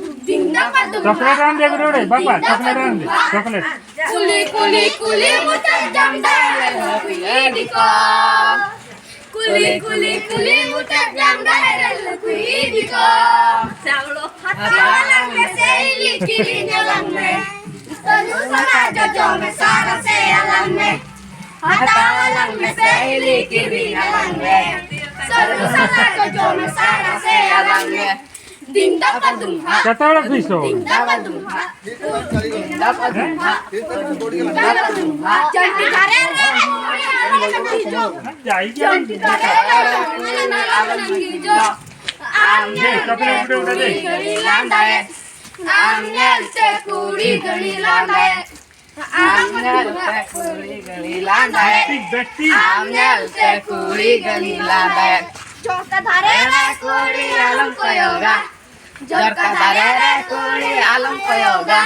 Chocolate आण दे रे बापा chocolate आण दे चॉकलेट कुली कुली कुली मुझे जमदार कुली को कुली कुली कुली मुझे जमदार कुली को चावलो हताला में से लिखी जलन में तनु सदा जो में सारा से अलग में हताला में से लिखी जलन में तनु सदा जो में सारा से अलग में Dinda padumha. Katawa piso. Dinda padumha. Dinda padumha. Dinda padumha. Janti dhare re. Janti dhare re. Amne chocolate udah deh. Landae. Amne se kuri gali landae. Amne se kuri gali landae. Amne se kuri gali landae. Chota dhare re kuri alam koyoga. Jorka dhare re kuri alam koyoga.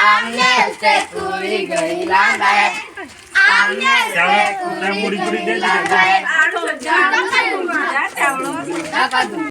Amne se kuri gali landae. Amne se kuri gali landae. Dinda padumha.